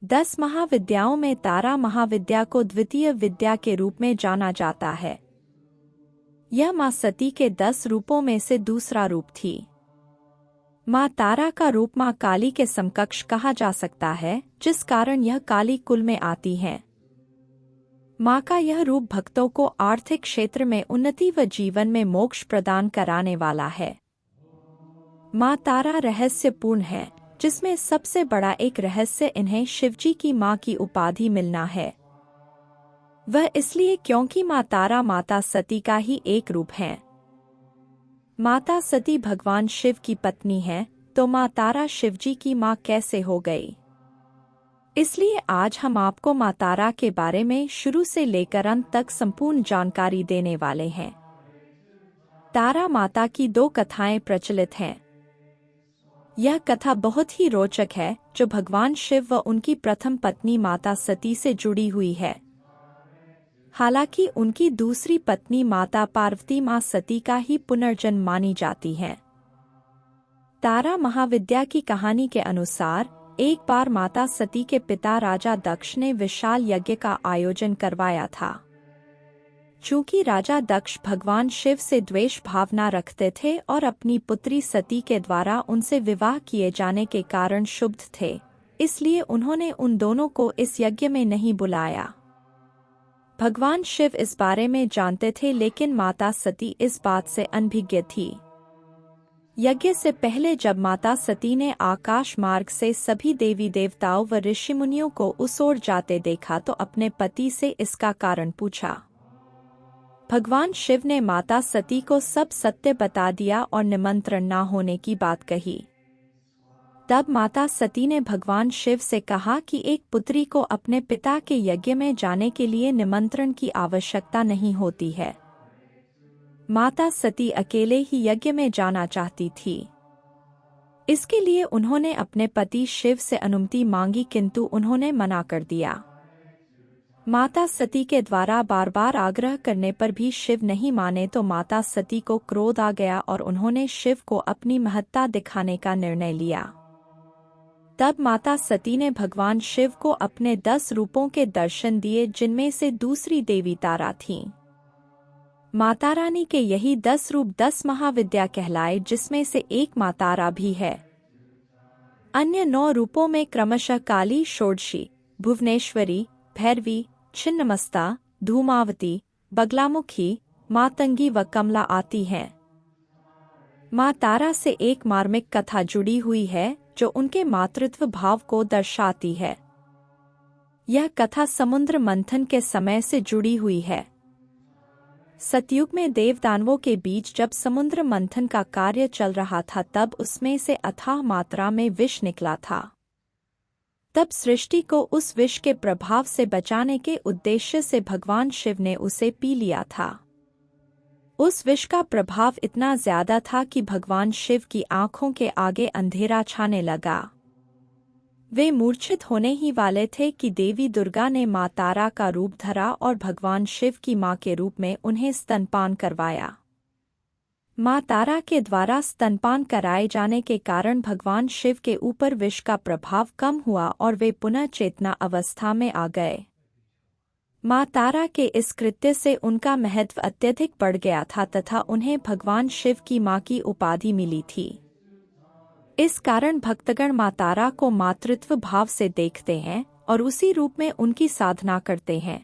10 महाविद्याओं में तारा महाविद्या को द्वितीय विद्या के रूप में जाना जाता है। यह माँ सती के 10 रूपों में से दूसरा रूप थी। माँ तारा का रूप माँ काली के समकक्ष कहा जा सकता है, जिस कारण यह काली कुल में आती हैं। माँ का यह रूप भक्तों को आर्थिक क्षेत्र में उन्नति व जीवन में मोक्ष प्रदान कराने वाला है। माँ तारा रहस्यपूर्ण है, जिसमें सबसे बड़ा एक रहस्य इन्हें शिवजी की माँ की उपाधि मिलना है। वह इसलिए क्योंकि माँ तारा माता सती का ही एक रूप है। माता सती भगवान शिव की पत्नी है, तो माँ तारा शिवजी की माँ कैसे हो गई? इसलिए आज हम आपको माँ तारा के बारे में शुरू से लेकर अंत तक संपूर्ण जानकारी देने वाले हैं। तारा माता की 2 कथाएं प्रचलित हैं। यह कथा बहुत ही रोचक है, जो भगवान शिव व उनकी प्रथम पत्नी माता सती से जुड़ी हुई है। हालांकि उनकी दूसरी पत्नी माता पार्वती माँ सती का ही पुनर्जन्म मानी जाती है। तारा महाविद्या की कहानी के अनुसार एक बार माता सती के पिता राजा दक्ष ने विशाल यज्ञ का आयोजन करवाया था। चूंकि राजा दक्ष भगवान शिव से द्वेष भावना रखते थे और अपनी पुत्री सती के द्वारा उनसे विवाह किए जाने के कारण क्षुब्ध थे, इसलिए उन्होंने उन दोनों को इस यज्ञ में नहीं बुलाया। भगवान शिव इस बारे में जानते थे, लेकिन माता सती इस बात से अनभिज्ञ थी। यज्ञ से पहले जब माता सती ने आकाश मार्ग से सभी देवी देवताओं व ऋषिमुनियों को उस ओर जाते देखा तो अपने पति से इसका कारण पूछा। भगवान शिव ने माता सती को सब सत्य बता दिया और निमंत्रण न होने की बात कही। तब माता सती ने भगवान शिव से कहा कि एक पुत्री को अपने पिता के यज्ञ में जाने के लिए निमंत्रण की आवश्यकता नहीं होती है। माता सती अकेले ही यज्ञ में जाना चाहती थी। इसके लिए उन्होंने अपने पति शिव से अनुमति मांगी, किंतु उन्होंने मना कर दिया। माता सती के द्वारा बार बार आग्रह करने पर भी शिव नहीं माने तो माता सती को क्रोध आ गया और उन्होंने शिव को अपनी महत्ता दिखाने का निर्णय लिया। तब माता सती ने भगवान शिव को अपने 10 रूपों के दर्शन दिए, जिनमें से दूसरी देवी तारा थीं। माता रानी के यही 10 रूप 10 महाविद्या कहलाए, जिसमें से एक माँ तारा भी है। अन्य 9 रूपों में क्रमशः काली, षोडशी, भुवनेश्वरी, भैरवी, छिन्नमस्ता, धूमावती, बगलामुखी, मातंगी व कमला आती हैं। माँ तारा से एक मार्मिक कथा जुड़ी हुई है, जो उनके मातृत्व भाव को दर्शाती है। यह कथा समुद्र मंथन के समय से जुड़ी हुई है। सतयुग में देवदानवों के बीच जब समुद्र मंथन का कार्य चल रहा था, तब उसमें से अथाह मात्रा में विष निकला था। तब सृष्टि को उस विष के प्रभाव से बचाने के उद्देश्य से भगवान शिव ने उसे पी लिया था। उस विष का प्रभाव इतना ज्यादा था कि भगवान शिव की आंखों के आगे अंधेरा छाने लगा। वे मूर्छित होने ही वाले थे कि देवी दुर्गा ने माँ तारा का रूप धरा और भगवान शिव की माँ के रूप में उन्हें स्तनपान करवाया। माँ तारा के द्वारा स्तनपान कराए जाने के कारण भगवान शिव के ऊपर विष का प्रभाव कम हुआ और वे पुनः चेतना अवस्था में आ गए। माँ तारा के इस कृत्य से उनका महत्व अत्यधिक बढ़ गया था तथा उन्हें भगवान शिव की माँ की उपाधि मिली थी। इस कारण भक्तगण माँ तारा को मातृत्व भाव से देखते हैं और उसी रूप में उनकी साधना करते हैं।